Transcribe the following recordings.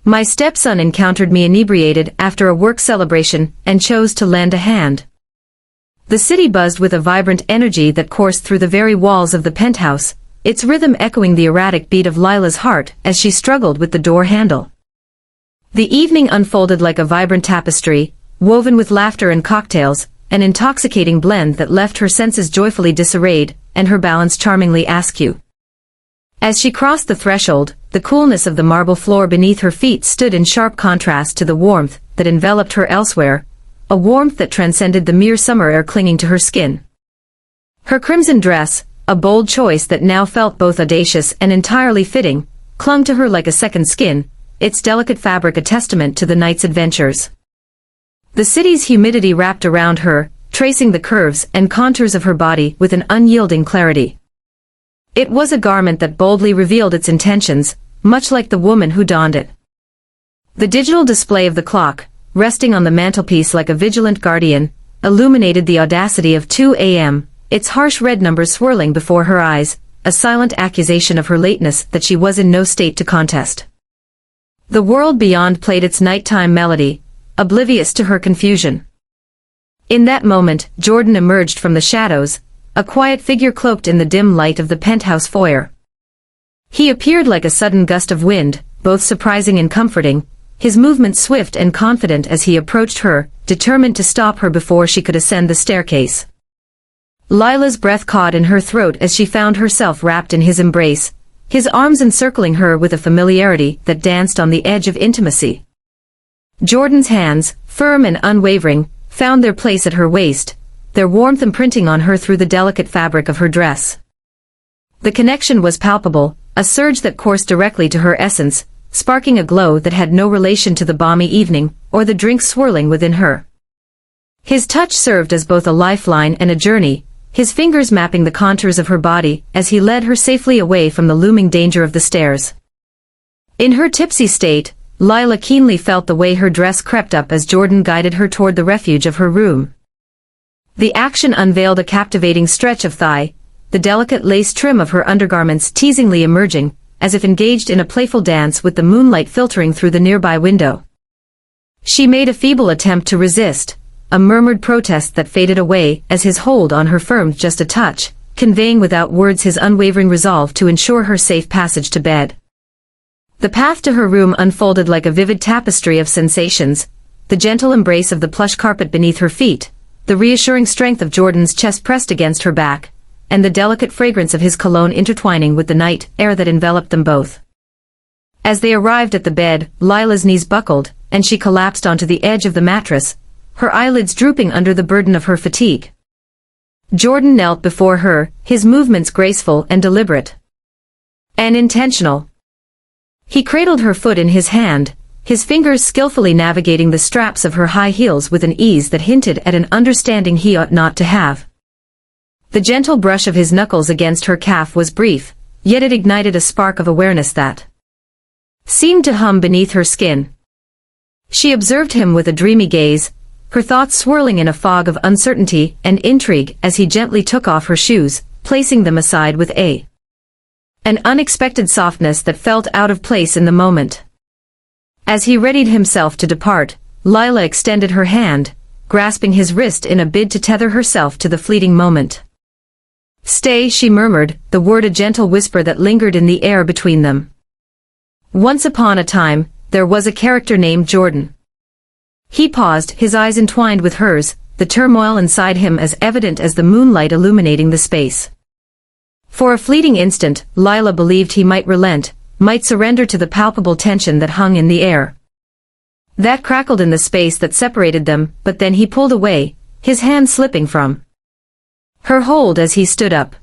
My stepson encountered me inebriated after a work celebration and chose to lend a hand. The city buzzed with a vibrant energy that coursed through the very walls of the penthouse, its rhythm echoing the erratic beat of Lila's heart as she struggled with the door handle. The evening unfolded like a vibrant tapestry, woven with laughter and cocktails, an intoxicating blend that left her senses joyfully disarrayed, and her balance charmingly askew. As she crossed the threshold, the coolness of the marble floor beneath her feet stood in sharp contrast to the warmth that enveloped her elsewhere, a warmth that transcended the mere summer air clinging to her skin. Her crimson dress, a bold choice that now felt both audacious and entirely fitting, clung to her like a second skin, its delicate fabric a testament to the night's adventures. The city's humidity wrapped around her, tracing the curves and contours of her body with an unyielding clarity. It was a garment that boldly revealed its intentions, much like the woman who donned it. The digital display of the clock, resting on the mantelpiece like a vigilant guardian, illuminated the audacity of 2 a.m., its harsh red numbers swirling before her eyes, a silent accusation of her lateness that she was in no state to contest. The world beyond played its nighttime melody, oblivious to her confusion. In that moment, Jordan emerged from the shadows, a quiet figure cloaked in the dim light of the penthouse foyer. He appeared like a sudden gust of wind, both surprising and comforting, his movements swift and confident as he approached her, determined to stop her before she could ascend the staircase. Lila's breath caught in her throat as she found herself wrapped in his embrace, his arms encircling her with a familiarity that danced on the edge of intimacy. Jordan's hands, firm and unwavering, found their place at her waist, their warmth imprinting on her through the delicate fabric of her dress. The connection was palpable, a surge that coursed directly to her essence, sparking a glow that had no relation to the balmy evening, or the drink swirling within her. His touch served as both a lifeline and a journey, his fingers mapping the contours of her body as he led her safely away from the looming danger of the stairs. In her tipsy state, Lila keenly felt the way her dress crept up as Jordan guided her toward the refuge of her room. The action unveiled a captivating stretch of thigh, the delicate lace trim of her undergarments teasingly emerging, as if engaged in a playful dance with the moonlight filtering through the nearby window. She made a feeble attempt to resist, a murmured protest that faded away as his hold on her firmed just a touch, conveying without words his unwavering resolve to ensure her safe passage to bed. The path to her room unfolded like a vivid tapestry of sensations, the gentle embrace of the plush carpet beneath her feet, the reassuring strength of Jordan's chest pressed against her back, and the delicate fragrance of his cologne intertwining with the night air that enveloped them both. As they arrived at the bed, Lila's knees buckled, and she collapsed onto the edge of the mattress, her eyelids drooping under the burden of her fatigue. Jordan knelt before her, his movements graceful and deliberate. And intentional. He cradled her foot in his hand, his fingers skillfully navigating the straps of her high heels with an ease that hinted at an understanding he ought not to have. The gentle brush of his knuckles against her calf was brief, yet it ignited a spark of awareness that seemed to hum beneath her skin. She observed him with a dreamy gaze, her thoughts swirling in a fog of uncertainty and intrigue as he gently took off her shoes, placing them aside with an unexpected softness that felt out of place in the moment. As he readied himself to depart, Lila extended her hand, grasping his wrist in a bid to tether herself to the fleeting moment. "Stay," she murmured, the word a gentle whisper that lingered in the air between them. Once upon a time, there was a character named Jordan. He paused, his eyes entwined with hers, the turmoil inside him as evident as the moonlight illuminating the space. For a fleeting instant, Lila believed he might relent, might surrender to the palpable tension that hung in the air. That crackled in the space that separated them, but then he pulled away, his hand slipping from her hold as he stood up.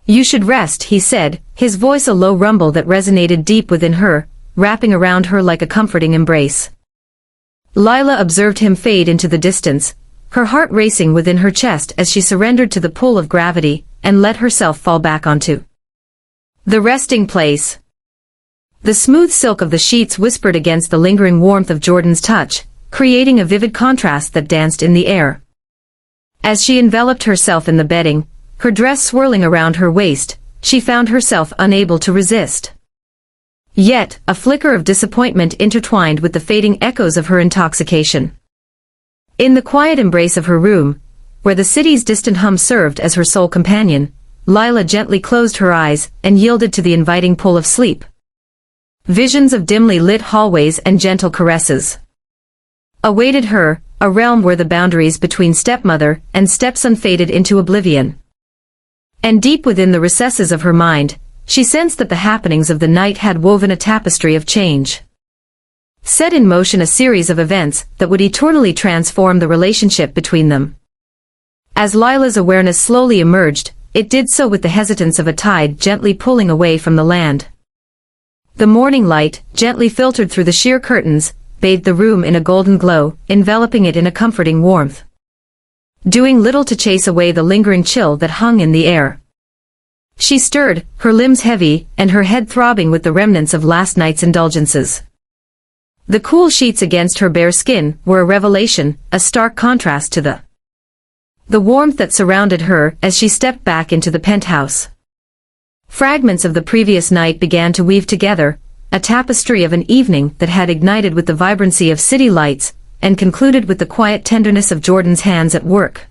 "You should rest," he said, his voice a low rumble that resonated deep within her, wrapping around her like a comforting embrace. Lila observed him fade into the distance, her heart racing within her chest as she surrendered to the pull of gravity, and let herself fall back onto the resting place. The smooth silk of the sheets whispered against the lingering warmth of Jordan's touch, creating a vivid contrast that danced in the air. As she enveloped herself in the bedding, her dress swirling around her waist, she found herself unable to resist. Yet, a flicker of disappointment intertwined with the fading echoes of her intoxication. In the quiet embrace of her room, where the city's distant hum served as her sole companion, Lila gently closed her eyes and yielded to the inviting pull of sleep. Visions of dimly lit hallways and gentle caresses awaited her, a realm where the boundaries between stepmother and stepson faded into oblivion. And deep within the recesses of her mind, she sensed that the happenings of the night had woven a tapestry of change. Set in motion a series of events that would eternally transform the relationship between them. As Lila's awareness slowly emerged, it did so with the hesitance of a tide gently pulling away from the land. The morning light, gently filtered through the sheer curtains, bathed the room in a golden glow, enveloping it in a comforting warmth, doing little to chase away the lingering chill that hung in the air. She stirred, her limbs heavy, and her head throbbing with the remnants of last night's indulgences. The cool sheets against her bare skin were a revelation, a stark contrast to the warmth that surrounded her as she stepped back into the penthouse. Fragments of the previous night began to weave together, a tapestry of an evening that had ignited with the vibrancy of city lights, and concluded with the quiet tenderness of Jordan's hands at work.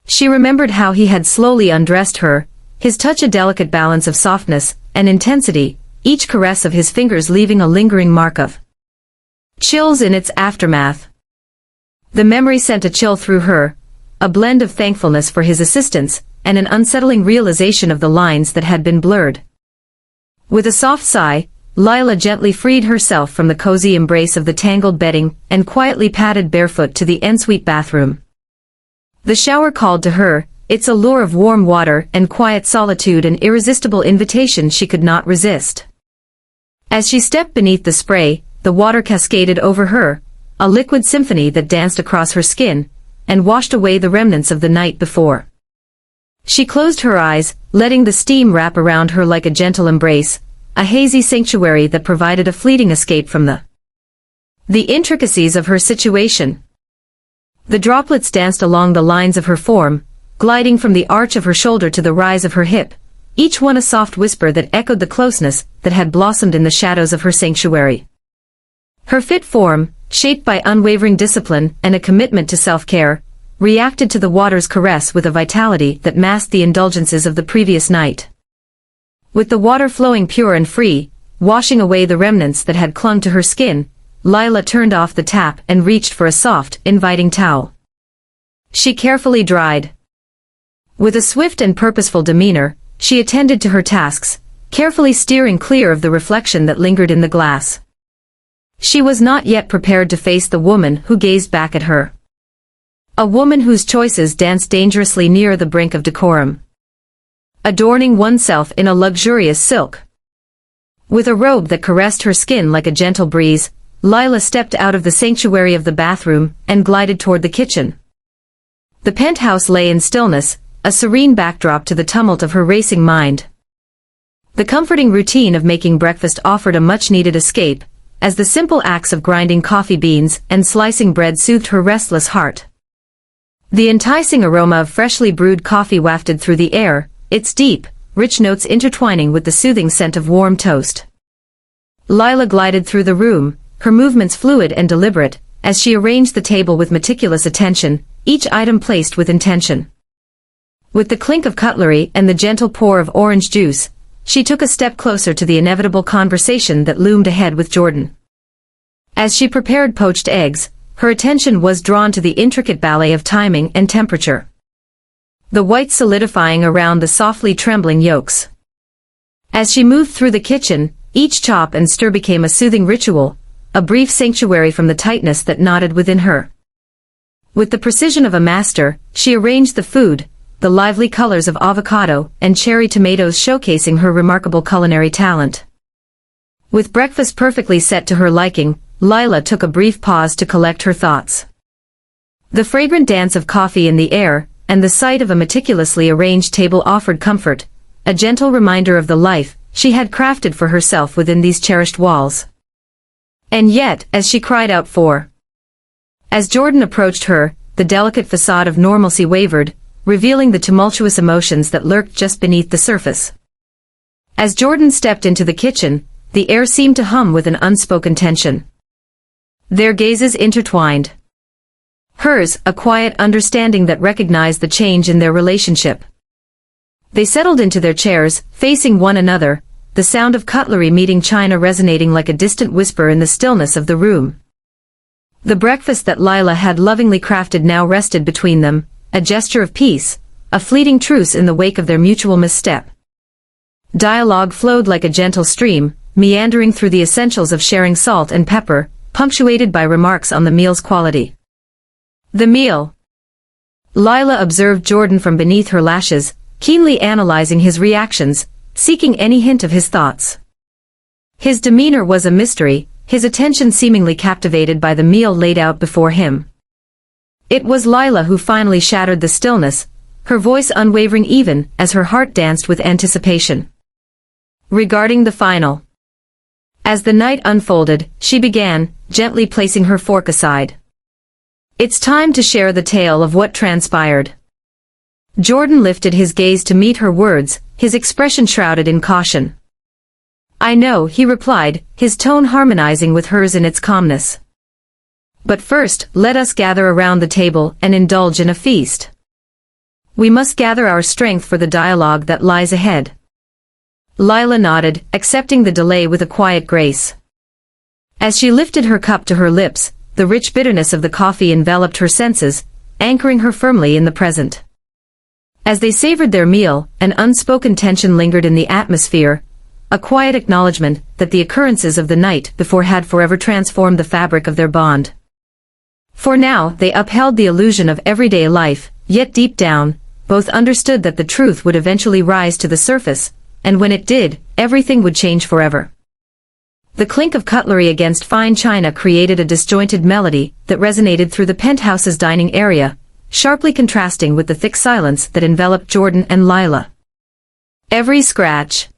She remembered how he had slowly undressed her, his touch a delicate balance of softness and intensity, each caress of his fingers leaving a lingering mark of chills in its aftermath. The memory sent a chill through her, a blend of thankfulness for his assistance, and an unsettling realization of the lines that had been blurred. With a soft sigh, Lila gently freed herself from the cozy embrace of the tangled bedding and quietly padded barefoot to the ensuite bathroom. The shower called to her, its allure of warm water and quiet solitude an irresistible invitation she could not resist. As she stepped beneath the spray, the water cascaded over her, a liquid symphony that danced across her skin, and washed away the remnants of the night before. She closed her eyes, letting the steam wrap around her like a gentle embrace, a hazy sanctuary that provided a fleeting escape from the intricacies of her situation. The droplets danced along the lines of her form, gliding from the arch of her shoulder to the rise of her hip, each one a soft whisper that echoed the closeness that had blossomed in the shadows of her sanctuary. Her fit form, shaped by unwavering discipline and a commitment to self-care, reacted to the water's caress with a vitality that masked the indulgences of the previous night. With the water flowing pure and free, washing away the remnants that had clung to her skin, Lila turned off the tap and reached for a soft, inviting towel. She carefully dried. With a swift and purposeful demeanor, she attended to her tasks, carefully steering clear of the reflection that lingered in the glass. She was not yet prepared to face the woman who gazed back at her. A woman whose choices danced dangerously near the brink of decorum, adorning oneself in a luxurious silk. With a robe that caressed her skin like a gentle breeze, Lila stepped out of the sanctuary of the bathroom and glided toward the kitchen. The penthouse lay in stillness, a serene backdrop to the tumult of her racing mind. The comforting routine of making breakfast offered a much-needed escape, as the simple acts of grinding coffee beans and slicing bread soothed her restless heart. The enticing aroma of freshly brewed coffee wafted through the air, its deep, rich notes intertwining with the soothing scent of warm toast. Lila glided through the room, her movements fluid and deliberate, as she arranged the table with meticulous attention, each item placed with intention. With the clink of cutlery and the gentle pour of orange juice, she took a step closer to the inevitable conversation that loomed ahead with Jordan. As she prepared poached eggs, her attention was drawn to the intricate ballet of timing and temperature, the whites solidifying around the softly trembling yolks. As she moved through the kitchen, each chop and stir became a soothing ritual, a brief sanctuary from the tightness that knotted within her. With the precision of a master, she arranged the food, the lively colors of avocado and cherry tomatoes showcasing her remarkable culinary talent. With breakfast perfectly set to her liking, Lila took a brief pause to collect her thoughts. The fragrant dance of coffee in the air, and the sight of a meticulously arranged table offered comfort, a gentle reminder of the life she had crafted for herself within these cherished walls. And yet, as she cried out for, as Jordan approached her, the delicate facade of normalcy wavered, revealing the tumultuous emotions that lurked just beneath the surface. As Jordan stepped into the kitchen, the air seemed to hum with an unspoken tension. Their gazes intertwined. Hers, a quiet understanding that recognized the change in their relationship. They settled into their chairs, facing one another, the sound of cutlery meeting china resonating like a distant whisper in the stillness of the room. The breakfast that Lila had lovingly crafted now rested between them, a gesture of peace, a fleeting truce in the wake of their mutual misstep. Dialogue flowed like a gentle stream, meandering through the essentials of sharing salt and pepper, punctuated by remarks on the meal's quality. The meal. Lila observed Jordan from beneath her lashes, keenly analyzing his reactions, seeking any hint of his thoughts. His demeanor was a mystery, his attention seemingly captivated by the meal laid out before him. It was Lila who finally shattered the stillness, her voice unwavering even as her heart danced with anticipation. Regarding the final. As the night unfolded, she began, gently placing her fork aside. It's time to share the tale of what transpired. Jordan lifted his gaze to meet her words, his expression shrouded in caution. I know, he replied, his tone harmonizing with hers in its calmness. But first, let us gather around the table and indulge in a feast. We must gather our strength for the dialogue that lies ahead. Lila nodded, accepting the delay with a quiet grace. As she lifted her cup to her lips, the rich bitterness of the coffee enveloped her senses, anchoring her firmly in the present. As they savored their meal, an unspoken tension lingered in the atmosphere, a quiet acknowledgement that the occurrences of the night before had forever transformed the fabric of their bond. For now, they upheld the illusion of everyday life, yet deep down, both understood that the truth would eventually rise to the surface, and when it did, everything would change forever. The clink of cutlery against fine china created a disjointed melody that resonated through the penthouse's dining area, sharply contrasting with the thick silence that enveloped Jordan and Lila. Every scratch.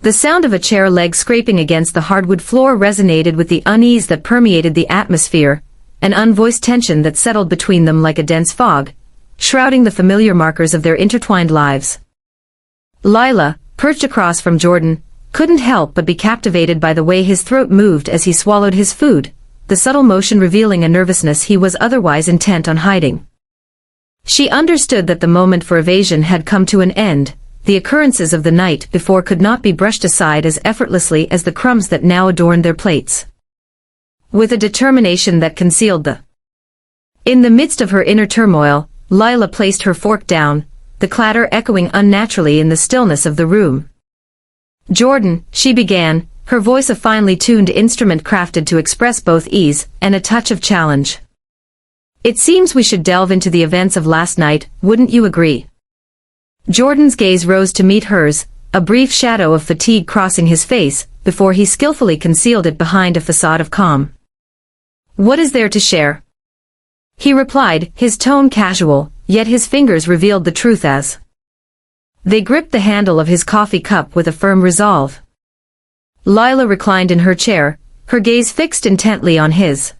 The sound of a chair leg scraping against the hardwood floor resonated with the unease that permeated the atmosphere, an unvoiced tension that settled between them like a dense fog, shrouding the familiar markers of their intertwined lives. Lila, perched across from Jordan, couldn't help but be captivated by the way his throat moved as he swallowed his food, the subtle motion revealing a nervousness he was otherwise intent on hiding. She understood that the moment for evasion had come to an end, the occurrences of the night before could not be brushed aside as effortlessly as the crumbs that now adorned their plates. With a determination that concealed the. In the midst of her inner turmoil, Lila placed her fork down, the clatter echoing unnaturally in the stillness of the room. Jordan, she began, her voice a finely tuned instrument crafted to express both ease and a touch of challenge. It seems we should delve into the events of last night, wouldn't you agree? Jordan's gaze rose to meet hers, a brief shadow of fatigue crossing his face, before he skillfully concealed it behind a facade of calm. What is there to share? He replied, his tone casual, yet his fingers revealed the truth as. They gripped the handle of his coffee cup with a firm resolve. Lila reclined in her chair, her gaze fixed intently on his.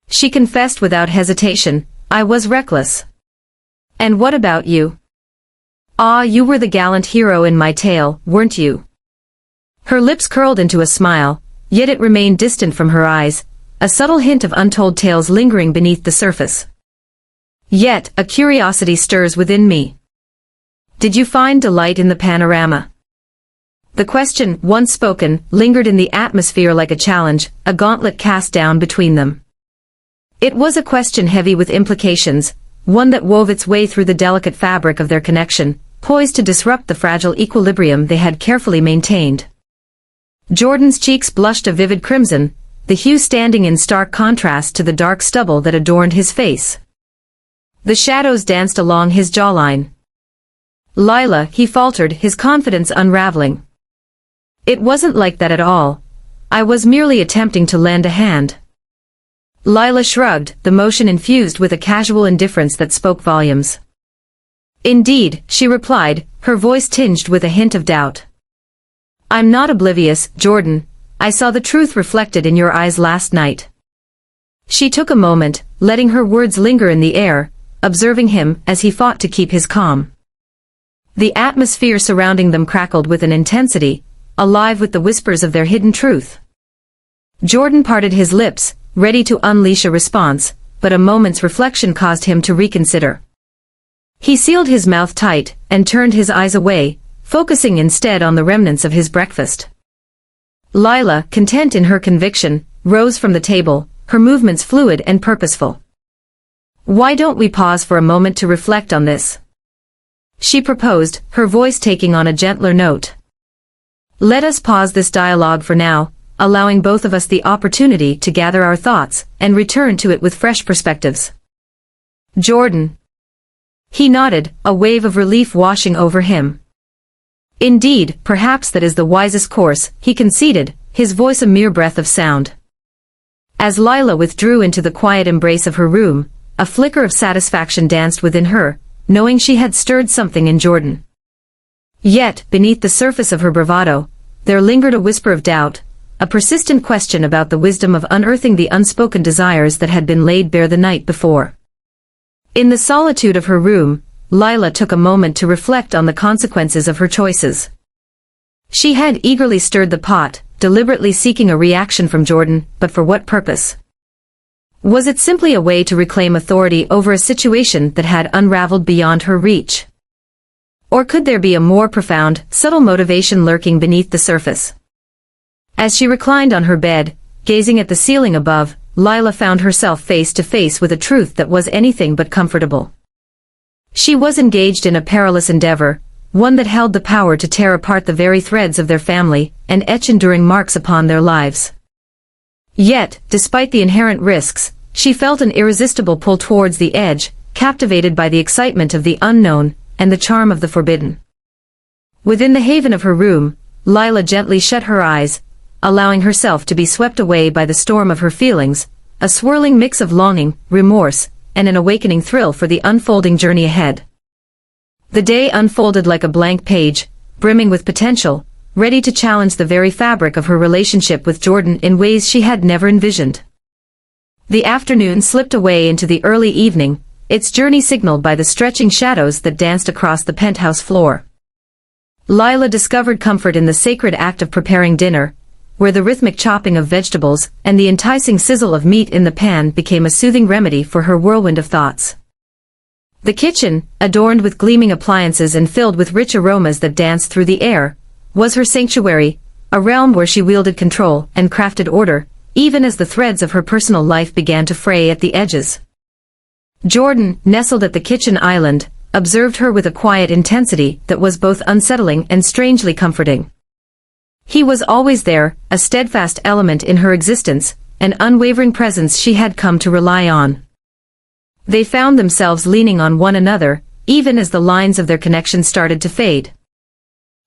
She confessed without hesitation, I was reckless. And what about you? Ah, you were the gallant hero in my tale, weren't you? Her lips curled into a smile, yet it remained distant from her eyes, a subtle hint of untold tales lingering beneath the surface. Yet, a curiosity stirs within me. Did you find delight in the panorama? The question, once spoken, lingered in the atmosphere like a challenge, a gauntlet cast down between them. It was a question heavy with implications, one that wove its way through the delicate fabric of their connection, poised to disrupt the fragile equilibrium they had carefully maintained. Jordan's cheeks blushed a vivid crimson, the hue standing in stark contrast to the dark stubble that adorned his face. The shadows danced along his jawline. Lila, he faltered, his confidence unraveling. It wasn't like that at all. I was merely attempting to lend a hand. Lila shrugged, the motion infused with a casual indifference that spoke volumes. Indeed, she replied, her voice tinged with a hint of doubt. I'm not oblivious, Jordan. I saw the truth reflected in your eyes last night. She took a moment, letting her words linger in the air, observing him as he fought to keep his calm. The atmosphere surrounding them crackled with an intensity, alive with the whispers of their hidden truth. Jordan parted his lips, ready to unleash a response, but a moment's reflection caused him to reconsider. He sealed his mouth tight, and turned his eyes away, focusing instead on the remnants of his breakfast. Lila, content in her conviction, rose from the table, her movements fluid and purposeful. "Why don't we pause for a moment to reflect on this?" she proposed, her voice taking on a gentler note. "Let us pause this dialogue for now, allowing both of us the opportunity to gather our thoughts and return to it with fresh perspectives." "Jordan." He nodded, a wave of relief washing over him. "Indeed, perhaps that is the wisest course," he conceded, his voice a mere breath of sound. As Lila withdrew into the quiet embrace of her room, a flicker of satisfaction danced within her, knowing she had stirred something in Jordan. Yet, beneath the surface of her bravado, there lingered a whisper of doubt, a persistent question about the wisdom of unearthing the unspoken desires that had been laid bare the night before. In the solitude of her room, Lila took a moment to reflect on the consequences of her choices. She had eagerly stirred the pot, deliberately seeking a reaction from Jordan, but for what purpose? Was it simply a way to reclaim authority over a situation that had unraveled beyond her reach? Or could there be a more profound, subtle motivation lurking beneath the surface? As she reclined on her bed, gazing at the ceiling above, Lila found herself face to face with a truth that was anything but comfortable. She was engaged in a perilous endeavor, one that held the power to tear apart the very threads of their family and etch enduring marks upon their lives. Yet, despite the inherent risks, she felt an irresistible pull towards the edge, captivated by the excitement of the unknown and the charm of the forbidden. Within the haven of her room, Lila gently shut her eyes, allowing herself to be swept away by the storm of her feelings, a swirling mix of longing, remorse, and an awakening thrill for the unfolding journey ahead. The day unfolded like a blank page, brimming with potential, ready to challenge the very fabric of her relationship with Jordan in ways she had never envisioned. The afternoon slipped away into the early evening, its journey signaled by the stretching shadows that danced across the penthouse floor. Lila discovered comfort in the sacred act of preparing dinner, where the rhythmic chopping of vegetables and the enticing sizzle of meat in the pan became a soothing remedy for her whirlwind of thoughts. The kitchen, adorned with gleaming appliances and filled with rich aromas that danced through the air, was her sanctuary, a realm where she wielded control and crafted order, even as the threads of her personal life began to fray at the edges. Jordan, nestled at the kitchen island, observed her with a quiet intensity that was both unsettling and strangely comforting. He was always there, a steadfast element in her existence, an unwavering presence she had come to rely on. They found themselves leaning on one another, even as the lines of their connection started to fade.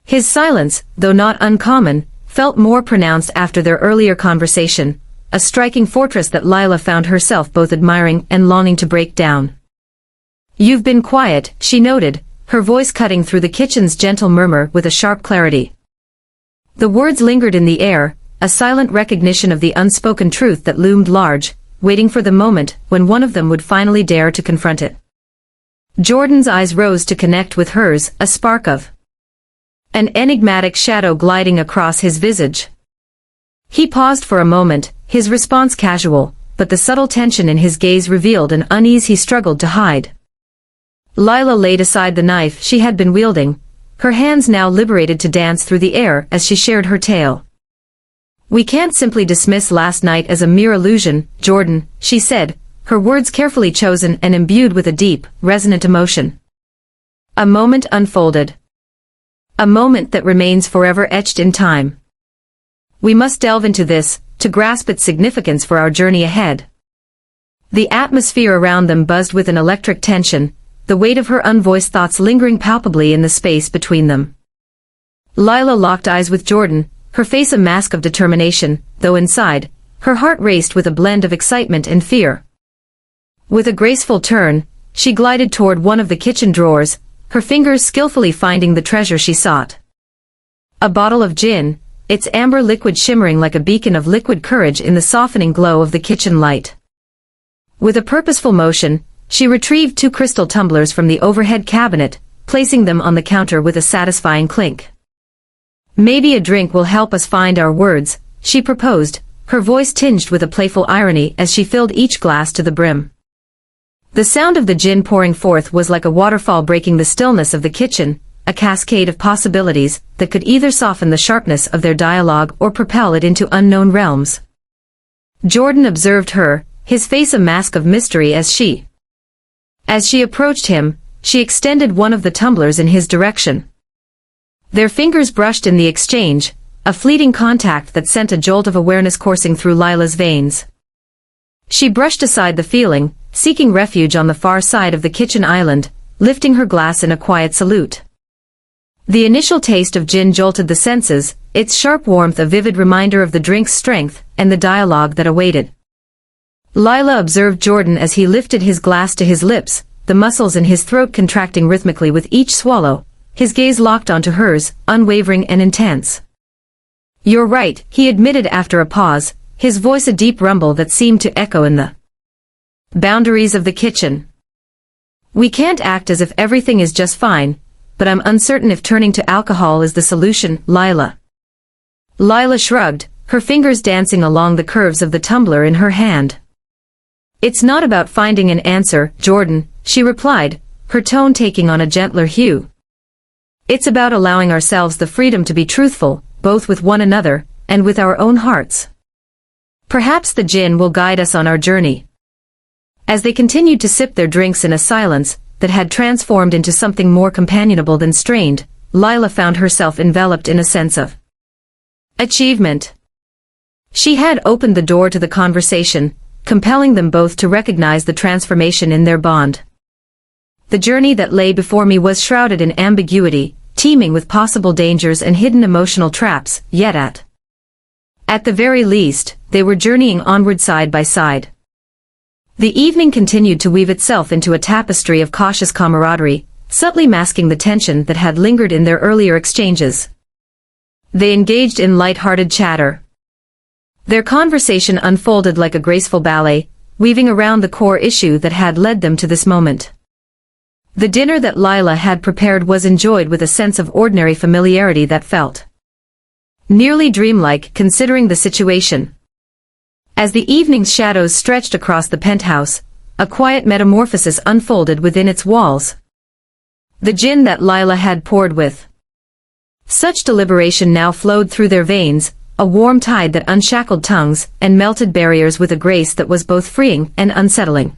His silence, though not uncommon, felt more pronounced after their earlier conversation, a striking fortress that Lila found herself both admiring and longing to break down. "You've been quiet," she noted, her voice cutting through the kitchen's gentle murmur with a sharp clarity. The words lingered in the air, a silent recognition of the unspoken truth that loomed large, waiting for the moment when one of them would finally dare to confront it. Jordan's eyes rose to connect with hers, a spark of an enigmatic shadow gliding across his visage. He paused for a moment, his response casual, but the subtle tension in his gaze revealed an unease he struggled to hide. Lila laid aside the knife she had been wielding, her hands now liberated to dance through the air as she shared her tale. "We can't simply dismiss last night as a mere illusion, Jordan," she said, her words carefully chosen and imbued with a deep, resonant emotion. A moment unfolded. A moment that remains forever etched in time. We must delve into this, to grasp its significance for our journey ahead. The atmosphere around them buzzed with an electric tension, the weight of her unvoiced thoughts lingering palpably in the space between them. Lila locked eyes with Jordan, her face a mask of determination, though inside, her heart raced with a blend of excitement and fear. With a graceful turn, she glided toward one of the kitchen drawers, her fingers skillfully finding the treasure she sought. A bottle of gin, its amber liquid shimmering like a beacon of liquid courage in the softening glow of the kitchen light. With a purposeful motion, she retrieved 2 crystal tumblers from the overhead cabinet, placing them on the counter with a satisfying clink. "Maybe a drink will help us find our words," she proposed, her voice tinged with a playful irony as she filled each glass to the brim. The sound of the gin pouring forth was like a waterfall breaking the stillness of the kitchen, a cascade of possibilities that could either soften the sharpness of their dialogue or propel it into unknown realms. Jordan observed her, his face a mask of mystery as she approached him, she extended one of the tumblers in his direction. Their fingers brushed in the exchange, a fleeting contact that sent a jolt of awareness coursing through Lila's veins. She brushed aside the feeling, seeking refuge on the far side of the kitchen island, lifting her glass in a quiet salute. The initial taste of gin jolted the senses, its sharp warmth a vivid reminder of the drink's strength and the dialogue that awaited. Lila observed Jordan as he lifted his glass to his lips, the muscles in his throat contracting rhythmically with each swallow, his gaze locked onto hers, unwavering and intense. "You're right," he admitted after a pause, his voice a deep rumble that seemed to echo in the boundaries of the kitchen. "We can't act as if everything is just fine, but I'm uncertain if turning to alcohol is the solution, Lila." Lila shrugged, her fingers dancing along the curves of the tumbler in her hand. "It's not about finding an answer, Jordan," she replied, her tone taking on a gentler hue. "It's about allowing ourselves the freedom to be truthful, both with one another, and with our own hearts. Perhaps the gin will guide us on our journey." As they continued to sip their drinks in a silence that had transformed into something more companionable than strained, Lila found herself enveloped in a sense of achievement. She had opened the door to the conversation, compelling them both to recognize the transformation in their bond. "The journey that lay before me was shrouded in ambiguity, teeming with possible dangers and hidden emotional traps, yet at the very least, they were journeying onward side by side." The evening continued to weave itself into a tapestry of cautious camaraderie, subtly masking the tension that had lingered in their earlier exchanges. They engaged in light-hearted chatter. Their conversation unfolded like a graceful ballet, weaving around the core issue that had led them to this moment. The dinner that Lila had prepared was enjoyed with a sense of ordinary familiarity that felt nearly dreamlike considering the situation. As the evening's shadows stretched across the penthouse, a quiet metamorphosis unfolded within its walls. The gin that Lila had poured with such deliberation now flowed through their veins, a warm tide that unshackled tongues and melted barriers with a grace that was both freeing and unsettling.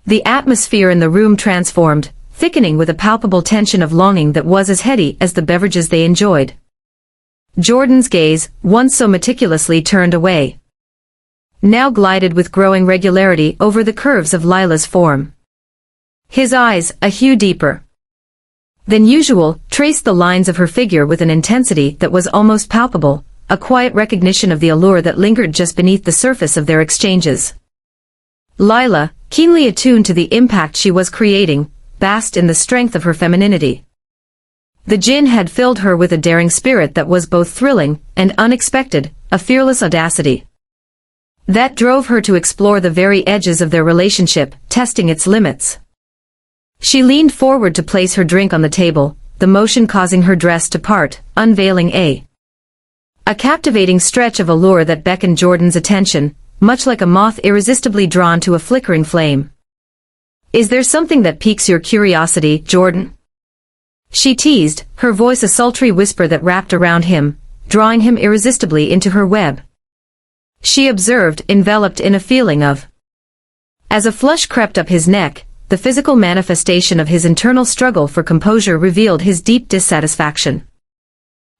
The atmosphere in the room transformed, thickening with a palpable tension of longing that was as heady as the beverages they enjoyed. Jordan's gaze, once so meticulously turned away, now glided with growing regularity over the curves of Lila's form. His eyes, a hue deeper than usual, traced the lines of her figure with an intensity that was almost palpable, a quiet recognition of the allure that lingered just beneath the surface of their exchanges. Lila, keenly attuned to the impact she was creating, basked in the strength of her femininity. The gin had filled her with a daring spirit that was both thrilling and unexpected, a fearless audacity that drove her to explore the very edges of their relationship, testing its limits. She leaned forward to place her drink on the table, the motion causing her dress to part, unveiling a captivating stretch of allure that beckoned Jordan's attention, much like a moth irresistibly drawn to a flickering flame. "Is there something that piques your curiosity, Jordan?" she teased, her voice a sultry whisper that wrapped around him, drawing him irresistibly into her web. She observed, enveloped in a feeling of. As a flush crept up his neck, the physical manifestation of his internal struggle for composure revealed his deep dissatisfaction.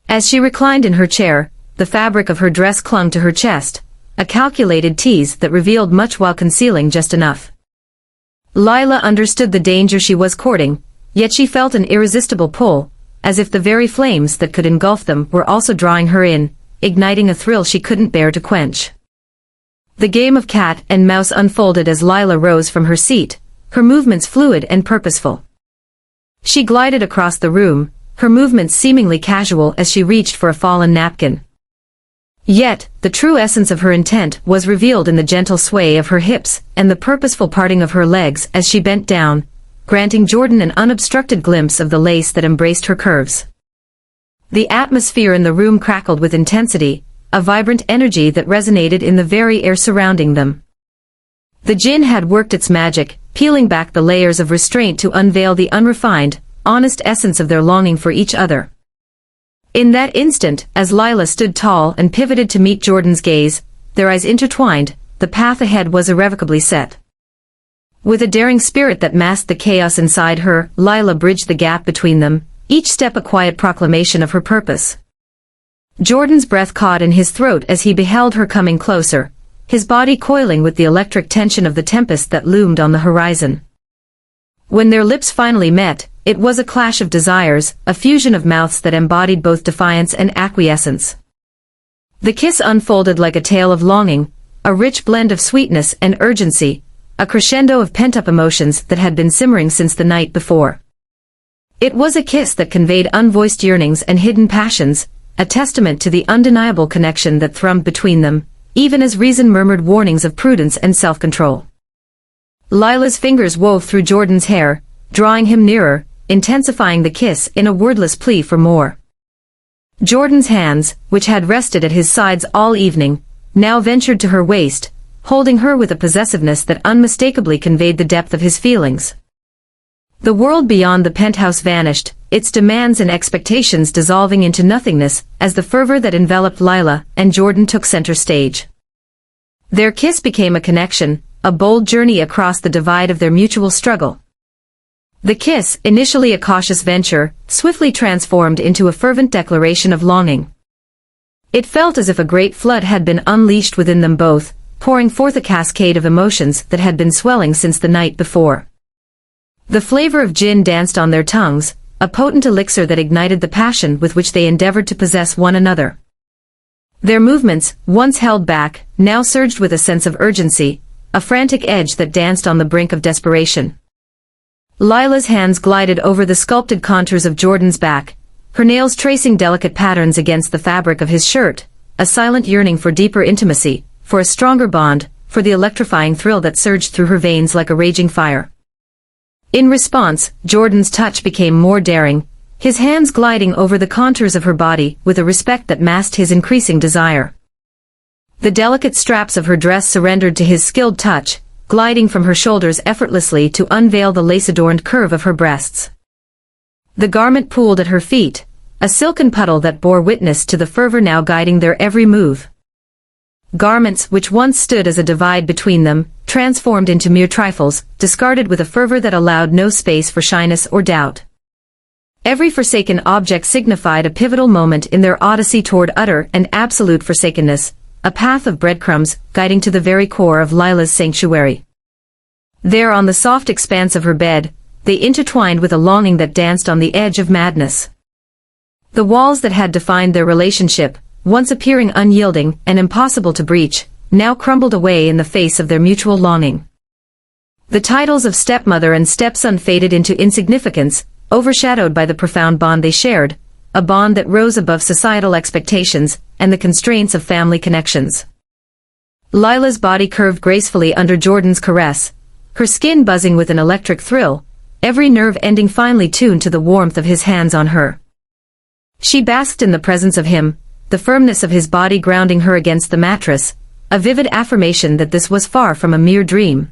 As she reclined in her chair, the fabric of her dress clung to her chest, a calculated tease that revealed much while concealing just enough. Lila understood the danger she was courting, yet she felt an irresistible pull, as if the very flames that could engulf them were also drawing her in, igniting a thrill she couldn't bear to quench. The game of cat and mouse unfolded as Lila rose from her seat, her movements fluid and purposeful. She glided across the room, her movements seemingly casual as she reached for a fallen napkin. Yet, the true essence of her intent was revealed in the gentle sway of her hips and the purposeful parting of her legs as she bent down, granting Jordan an unobstructed glimpse of the lace that embraced her curves. The atmosphere in the room crackled with intensity, a vibrant energy that resonated in the very air surrounding them. The jinn had worked its magic, peeling back the layers of restraint to unveil the unrefined, honest essence of their longing for each other. In that instant, as Lila stood tall and pivoted to meet Jordan's gaze, their eyes intertwined, the path ahead was irrevocably set. With a daring spirit that masked the chaos inside her, Lila bridged the gap between them, each step a quiet proclamation of her purpose. Jordan's breath caught in his throat as he beheld her coming closer, his body coiling with the electric tension of the tempest that loomed on the horizon. When their lips finally met, it was a clash of desires, a fusion of mouths that embodied both defiance and acquiescence. The kiss unfolded like a tale of longing, a rich blend of sweetness and urgency, a crescendo of pent-up emotions that had been simmering since the night before. It was a kiss that conveyed unvoiced yearnings and hidden passions, a testament to the undeniable connection that thrummed between them, even as reason murmured warnings of prudence and self-control. Lila's fingers wove through Jordan's hair, drawing him nearer, intensifying the kiss in a wordless plea for more. Jordan's hands, which had rested at his sides all evening, now ventured to her waist, holding her with a possessiveness that unmistakably conveyed the depth of his feelings. The world beyond the penthouse vanished, its demands and expectations dissolving into nothingness as the fervor that enveloped Lila and Jordan took center stage. Their kiss became a connection, a bold journey across the divide of their mutual struggle. The kiss, initially a cautious venture, swiftly transformed into a fervent declaration of longing. It felt as if a great flood had been unleashed within them both, pouring forth a cascade of emotions that had been swelling since the night before. The flavor of gin danced on their tongues, a potent elixir that ignited the passion with which they endeavored to possess one another. Their movements, once held back, now surged with a sense of urgency, a frantic edge that danced on the brink of desperation. Lila's hands glided over the sculpted contours of Jordan's back, her nails tracing delicate patterns against the fabric of his shirt, a silent yearning for deeper intimacy, for a stronger bond, for the electrifying thrill that surged through her veins like a raging fire. In response, Jordan's touch became more daring, his hands gliding over the contours of her body with a respect that masked his increasing desire. The delicate straps of her dress surrendered to his skilled touch, gliding from her shoulders effortlessly to unveil the lace-adorned curve of her breasts. The garment pooled at her feet, a silken puddle that bore witness to the fervor now guiding their every move. Garments which once stood as a divide between them, transformed into mere trifles, discarded with a fervor that allowed no space for shyness or doubt. Every forsaken object signified a pivotal moment in their odyssey toward utter and absolute forsakenness, a path of breadcrumbs guiding to the very core of Lila's sanctuary. There on the soft expanse of her bed, they intertwined with a longing that danced on the edge of madness. The walls that had defined their relationship, once appearing unyielding and impossible to breach, now crumbled away in the face of their mutual longing. The titles of stepmother and stepson faded into insignificance, overshadowed by the profound bond they shared, a bond that rose above societal expectations and the constraints of family connections. Lila's body curved gracefully under Jordan's caress, her skin buzzing with an electric thrill, every nerve ending finely tuned to the warmth of his hands on her. She basked in the presence of him, the firmness of his body grounding her against the mattress, a vivid affirmation that this was far from a mere dream.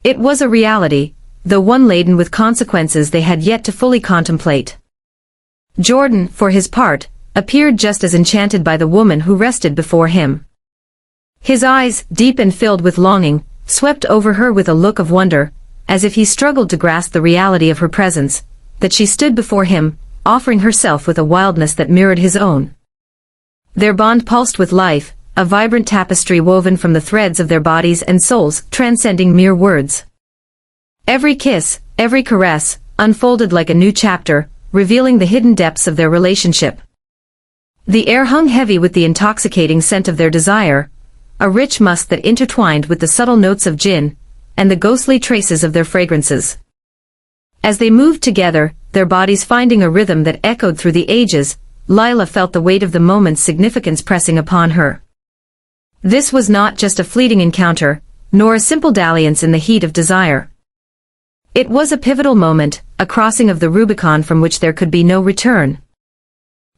It was a reality, though one laden with consequences they had yet to fully contemplate. Jordan, for his part, appeared just as enchanted by the woman who rested before him. His eyes, deep and filled with longing, swept over her with a look of wonder, as if he struggled to grasp the reality of her presence, that she stood before him, offering herself with a wildness that mirrored his own. Their bond pulsed with life, a vibrant tapestry woven from the threads of their bodies and souls, transcending mere words. Every kiss, every caress, unfolded like a new chapter, revealing the hidden depths of their relationship. The air hung heavy with the intoxicating scent of their desire, a rich musk that intertwined with the subtle notes of gin, and the ghostly traces of their fragrances. As they moved together, their bodies finding a rhythm that echoed through the ages, Lila felt the weight of the moment's significance pressing upon her. This was not just a fleeting encounter, nor a simple dalliance in the heat of desire. It was a pivotal moment, a crossing of the Rubicon from which there could be no return.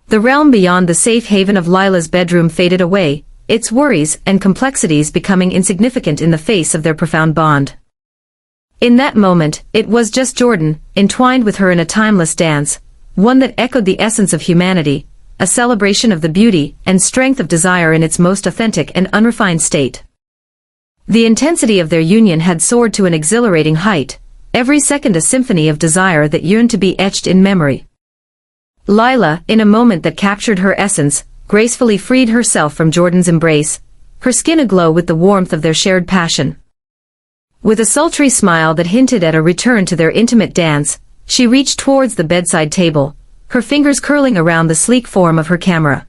The realm beyond the safe haven of Lila's bedroom faded away, its worries and complexities becoming insignificant in the face of their profound bond. In that moment, it was just Jordan, entwined with her in a timeless dance, one that echoed the essence of humanity, a celebration of the beauty and strength of desire in its most authentic and unrefined state. The intensity of their union had soared to an exhilarating height, every second a symphony of desire that yearned to be etched in memory. Lila, in a moment that captured her essence, gracefully freed herself from Jordan's embrace, her skin aglow with the warmth of their shared passion. With a sultry smile that hinted at a return to their intimate dance, she reached towards the bedside table, her fingers curling around the sleek form of her camera.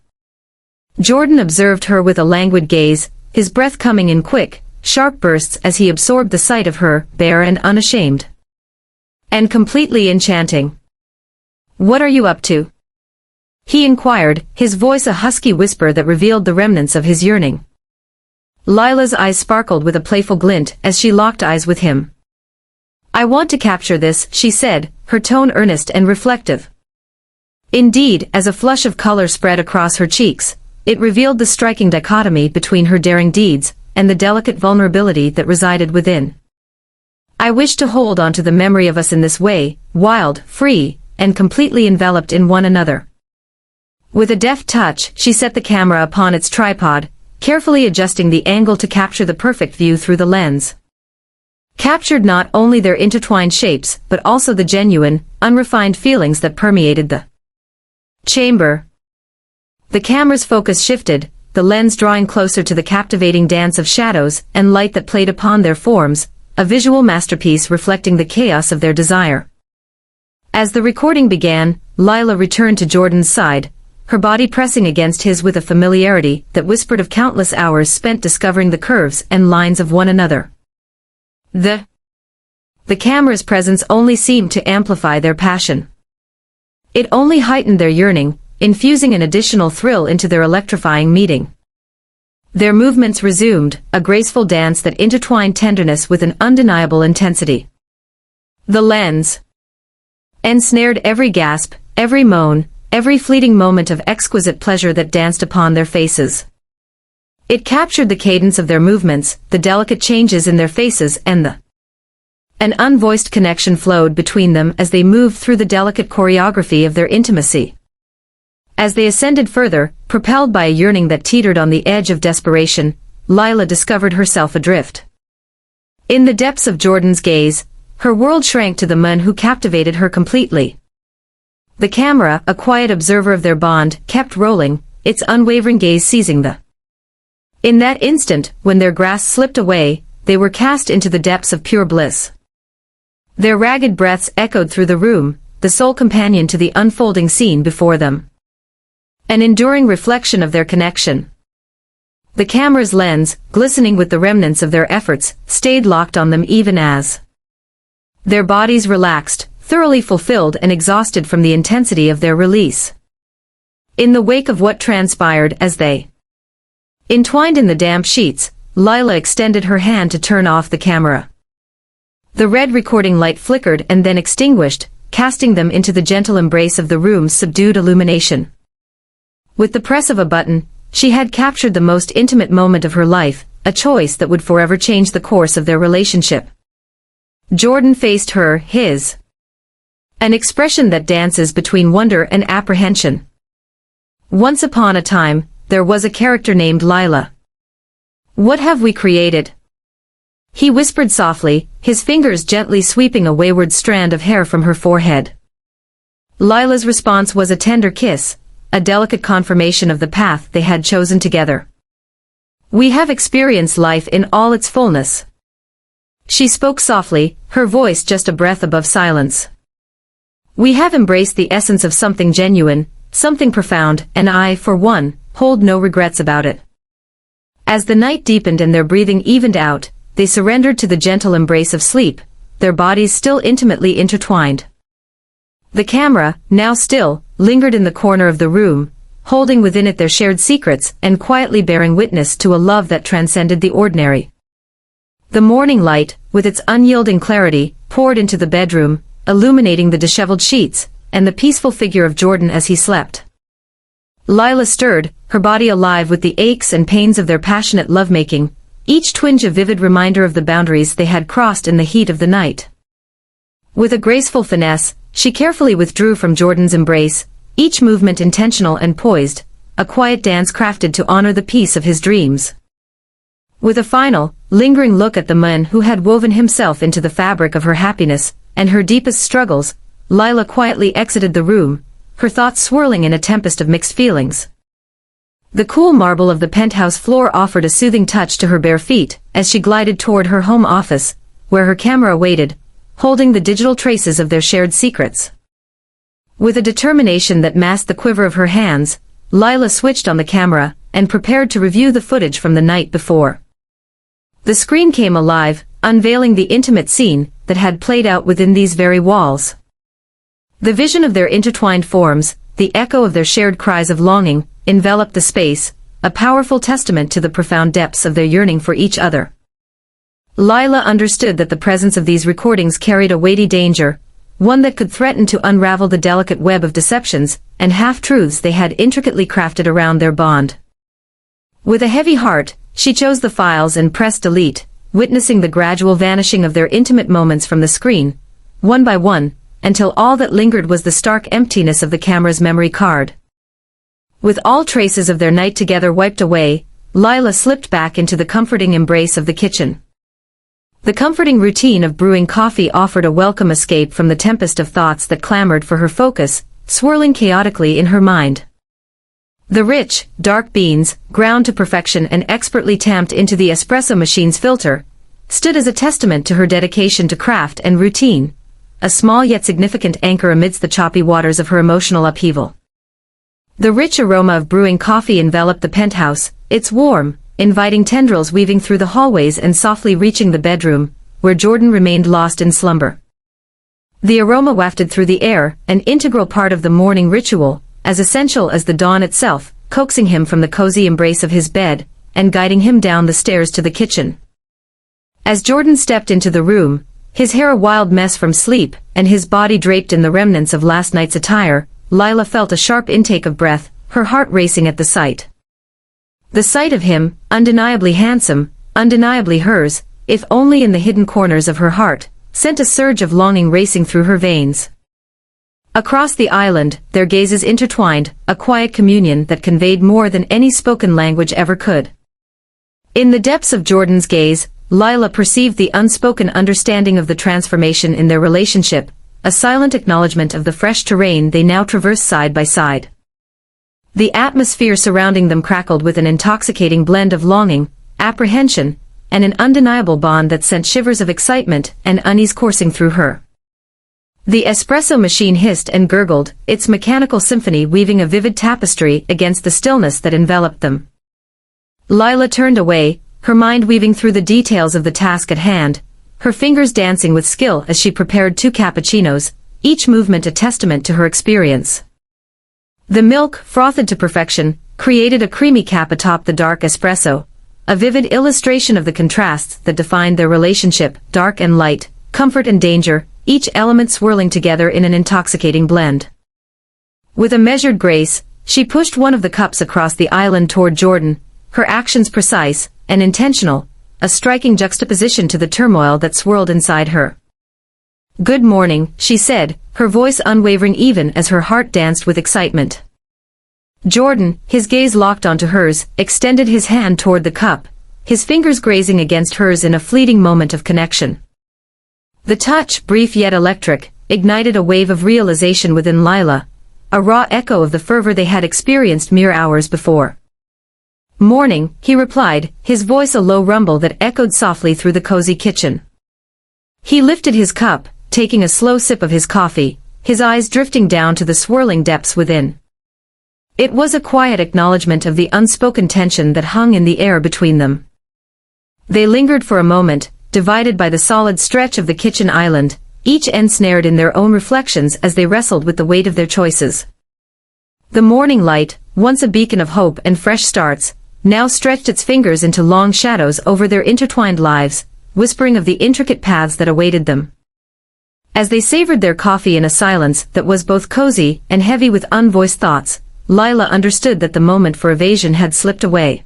Jordan observed her with a languid gaze, his breath coming in quick, sharp bursts as he absorbed the sight of her, bare and unashamed. And completely enchanting. "What are you up to?" he inquired, his voice a husky whisper that revealed the remnants of his yearning. Lila's eyes sparkled with a playful glint as she locked eyes with him. "I want to capture this," she said, her tone earnest and reflective. Indeed, as a flush of color spread across her cheeks, it revealed the striking dichotomy between her daring deeds and the delicate vulnerability that resided within. "I wish to hold on to the memory of us in this way, wild, free, and completely enveloped in one another." With a deft touch, she set the camera upon its tripod, carefully adjusting the angle to capture the perfect view through the lens. Captured not only their intertwined shapes but also the genuine, unrefined feelings that permeated the chamber. The camera's focus shifted, the lens drawing closer to the captivating dance of shadows and light that played upon their forms, a visual masterpiece reflecting the chaos of their desire. As the recording began, Lila returned to Jordan's side, her body pressing against his with a familiarity that whispered of countless hours spent discovering the curves and lines of one another. The camera's presence only seemed to amplify their passion. It only heightened their yearning, infusing an additional thrill into their electrifying meeting. Their movements resumed, a graceful dance that intertwined tenderness with an undeniable intensity. The lens ensnared every gasp, every moan, every fleeting moment of exquisite pleasure that danced upon their faces. It captured the cadence of their movements, the delicate changes in their faces and an unvoiced connection flowed between them as they moved through the delicate choreography of their intimacy. As they ascended further, propelled by a yearning that teetered on the edge of desperation, Lila discovered herself adrift. In the depths of Jordan's gaze, her world shrank to the man who captivated her completely. The camera, a quiet observer of their bond, kept rolling, its unwavering gaze seizing the. In that instant, when their grasp slipped away, they were cast into the depths of pure bliss. Their ragged breaths echoed through the room, the sole companion to the unfolding scene before them. An enduring reflection of their connection. The camera's lens, glistening with the remnants of their efforts, stayed locked on them even as their bodies relaxed, thoroughly fulfilled and exhausted from the intensity of their release. In the wake of what transpired as they entwined in the damp sheets, Lila extended her hand to turn off the camera. The red recording light flickered and then extinguished, casting them into the gentle embrace of the room's subdued illumination. With the press of a button, she had captured the most intimate moment of her life, a choice that would forever change the course of their relationship. Jordan faced her, his an expression that dances between wonder and apprehension. Once upon a time, there was a character named Lila. "What have we created?" he whispered softly, his fingers gently sweeping a wayward strand of hair from her forehead. Lila's response was a tender kiss, a delicate confirmation of the path they had chosen together. "We have experienced life in all its fullness." She spoke softly, her voice just a breath above silence. "We have embraced the essence of something genuine, something profound, and I, for one, hold no regrets about it." As the night deepened and their breathing evened out, they surrendered to the gentle embrace of sleep, their bodies still intimately intertwined. The camera, now still, lingered in the corner of the room, holding within it their shared secrets and quietly bearing witness to a love that transcended the ordinary. The morning light, with its unyielding clarity, poured into the bedroom, illuminating the disheveled sheets and the peaceful figure of Jordan as he slept. Lila stirred, her body alive with the aches and pains of their passionate lovemaking, each twinge a vivid reminder of the boundaries they had crossed in the heat of the night. With a graceful finesse, she carefully withdrew from Jordan's embrace, each movement intentional and poised, a quiet dance crafted to honor the peace of his dreams. With a final, lingering look at the man who had woven himself into the fabric of her happiness and her deepest struggles, Lila quietly exited the room, her thoughts swirling in a tempest of mixed feelings. The cool marble of the penthouse floor offered a soothing touch to her bare feet as she glided toward her home office, where her camera waited, holding the digital traces of their shared secrets. With a determination that masked the quiver of her hands, Lila switched on the camera and prepared to review the footage from the night before. The screen came alive, unveiling the intimate scene that had played out within these very walls. The vision of their intertwined forms, the echo of their shared cries of longing, enveloped the space, a powerful testament to the profound depths of their yearning for each other. Lila understood that the presence of these recordings carried a weighty danger, one that could threaten to unravel the delicate web of deceptions and half-truths they had intricately crafted around their bond. With a heavy heart, she chose the files and pressed delete, witnessing the gradual vanishing of their intimate moments from the screen, one by one, until all that lingered was the stark emptiness of the camera's memory card. With all traces of their night together wiped away, Lila slipped back into the comforting embrace of the kitchen. The comforting routine of brewing coffee offered a welcome escape from the tempest of thoughts that clamored for her focus, swirling chaotically in her mind. The rich, dark beans, ground to perfection and expertly tamped into the espresso machine's filter, stood as a testament to her dedication to craft and routine, a small yet significant anchor amidst the choppy waters of her emotional upheaval. The rich aroma of brewing coffee enveloped the penthouse, its warm, inviting tendrils weaving through the hallways and softly reaching the bedroom, where Jordan remained lost in slumber. The aroma wafted through the air, an integral part of the morning ritual, as essential as the dawn itself, coaxing him from the cozy embrace of his bed, and guiding him down the stairs to the kitchen. As Jordan stepped into the room, his hair a wild mess from sleep, and his body draped in the remnants of last night's attire, Lila felt a sharp intake of breath, her heart racing at the sight. The sight of him, undeniably handsome, undeniably hers, if only in the hidden corners of her heart, sent a surge of longing racing through her veins. Across the island, their gazes intertwined, a quiet communion that conveyed more than any spoken language ever could. In the depths of Jordan's gaze, Lila perceived the unspoken understanding of the transformation in their relationship, a silent acknowledgement of the fresh terrain they now traversed side by side. The atmosphere surrounding them crackled with an intoxicating blend of longing, apprehension, and an undeniable bond that sent shivers of excitement and unease coursing through her. The espresso machine hissed and gurgled, its mechanical symphony weaving a vivid tapestry against the stillness that enveloped them. Lila turned away, her mind weaving through the details of the task at hand, her fingers dancing with skill as she prepared 2 cappuccinos, each movement a testament to her experience. The milk, frothed to perfection, created a creamy cap atop the dark espresso, a vivid illustration of the contrasts that defined their relationship, dark and light, comfort and danger, each element swirling together in an intoxicating blend. With a measured grace, she pushed one of the cups across the island toward Jordan, her actions precise and intentional, a striking juxtaposition to the turmoil that swirled inside her. "Good morning," she said, her voice unwavering even as her heart danced with excitement. Jordan, his gaze locked onto hers, extended his hand toward the cup, his fingers grazing against hers in a fleeting moment of connection. The touch, brief yet electric, ignited a wave of realization within Lila, a raw echo of the fervor they had experienced mere hours before. "Morning," he replied, his voice a low rumble that echoed softly through the cozy kitchen. He lifted his cup, taking a slow sip of his coffee, his eyes drifting down to the swirling depths within. It was a quiet acknowledgement of the unspoken tension that hung in the air between them. They lingered for a moment, divided by the solid stretch of the kitchen island, each ensnared in their own reflections as they wrestled with the weight of their choices. The morning light, once a beacon of hope and fresh starts, now stretched its fingers into long shadows over their intertwined lives, whispering of the intricate paths that awaited them. As they savored their coffee in a silence that was both cozy and heavy with unvoiced thoughts, Lila understood that the moment for evasion had slipped away.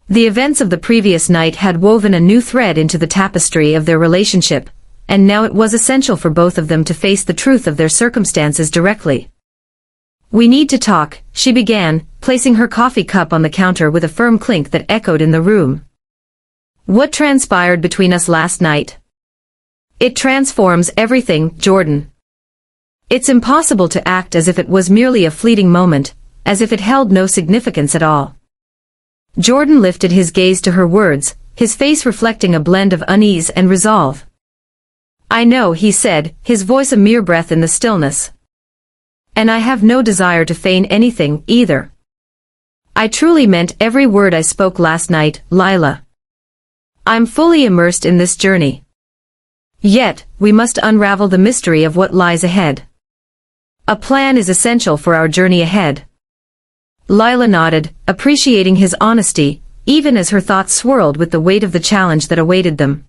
The events of the previous night had woven a new thread into the tapestry of their relationship, and now it was essential for both of them to face the truth of their circumstances directly. "We need to talk," she began, placing her coffee cup on the counter with a firm clink that echoed in the room. "What transpired between us last night? It transforms everything, Jordan. It's impossible to act as if it was merely a fleeting moment, as if it held no significance at all." Jordan lifted his gaze to her words, his face reflecting a blend of unease and resolve. "I know," he said, his voice a mere breath in the stillness. "And I have no desire to feign anything, either. I truly meant every word I spoke last night, Lila. I'm fully immersed in this journey. Yet, we must unravel the mystery of what lies ahead. A plan is essential for our journey ahead." Lila nodded, appreciating his honesty, even as her thoughts swirled with the weight of the challenge that awaited them.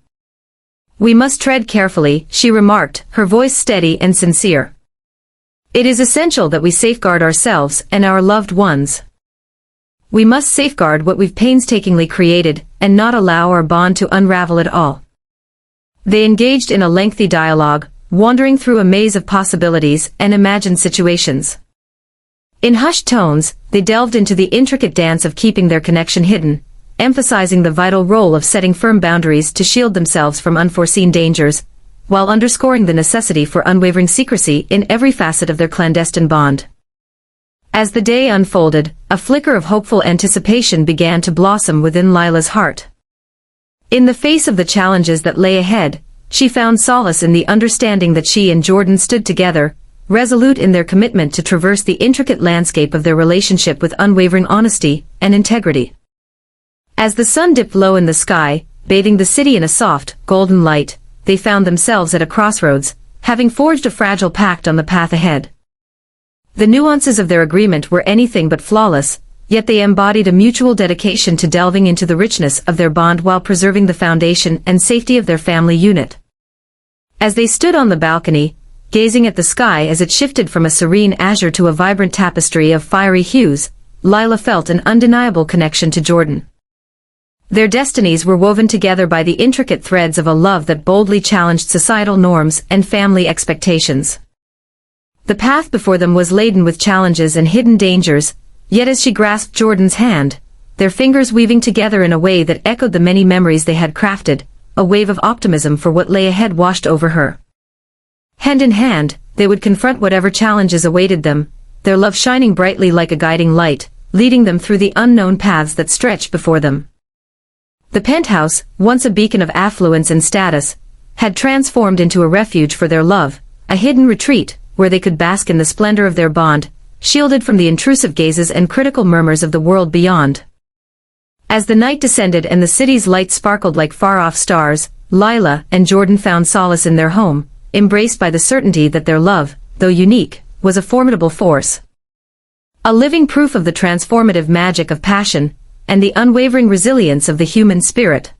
"We must tread carefully," she remarked, her voice steady and sincere. "It is essential that we safeguard ourselves and our loved ones. We must safeguard what we've painstakingly created, and not allow our bond to unravel at all." They engaged in a lengthy dialogue, wandering through a maze of possibilities and imagined situations. In hushed tones, they delved into the intricate dance of keeping their connection hidden, emphasizing the vital role of setting firm boundaries to shield themselves from unforeseen dangers, while underscoring the necessity for unwavering secrecy in every facet of their clandestine bond. As the day unfolded, a flicker of hopeful anticipation began to blossom within Lila's heart. In the face of the challenges that lay ahead, she found solace in the understanding that she and Jordan stood together, resolute in their commitment to traverse the intricate landscape of their relationship with unwavering honesty and integrity. As the sun dipped low in the sky, bathing the city in a soft, golden light, they found themselves at a crossroads, having forged a fragile pact on the path ahead. The nuances of their agreement were anything but flawless, yet they embodied a mutual dedication to delving into the richness of their bond while preserving the foundation and safety of their family unit. As they stood on the balcony, gazing at the sky as it shifted from a serene azure to a vibrant tapestry of fiery hues, Lila felt an undeniable connection to Jordan. Their destinies were woven together by the intricate threads of a love that boldly challenged societal norms and family expectations. The path before them was laden with challenges and hidden dangers, yet as she grasped Jordan's hand, their fingers weaving together in a way that echoed the many memories they had crafted, a wave of optimism for what lay ahead washed over her. Hand in hand, they would confront whatever challenges awaited them, their love shining brightly like a guiding light, leading them through the unknown paths that stretched before them. The penthouse, once a beacon of affluence and status, had transformed into a refuge for their love, a hidden retreat, where they could bask in the splendor of their bond, shielded from the intrusive gazes and critical murmurs of the world beyond. As the night descended and the city's lights sparkled like far-off stars, Lila and Jordan found solace in their home, embraced by the certainty that their love, though unique, was a formidable force. A living proof of the transformative magic of passion, and the unwavering resilience of the human spirit.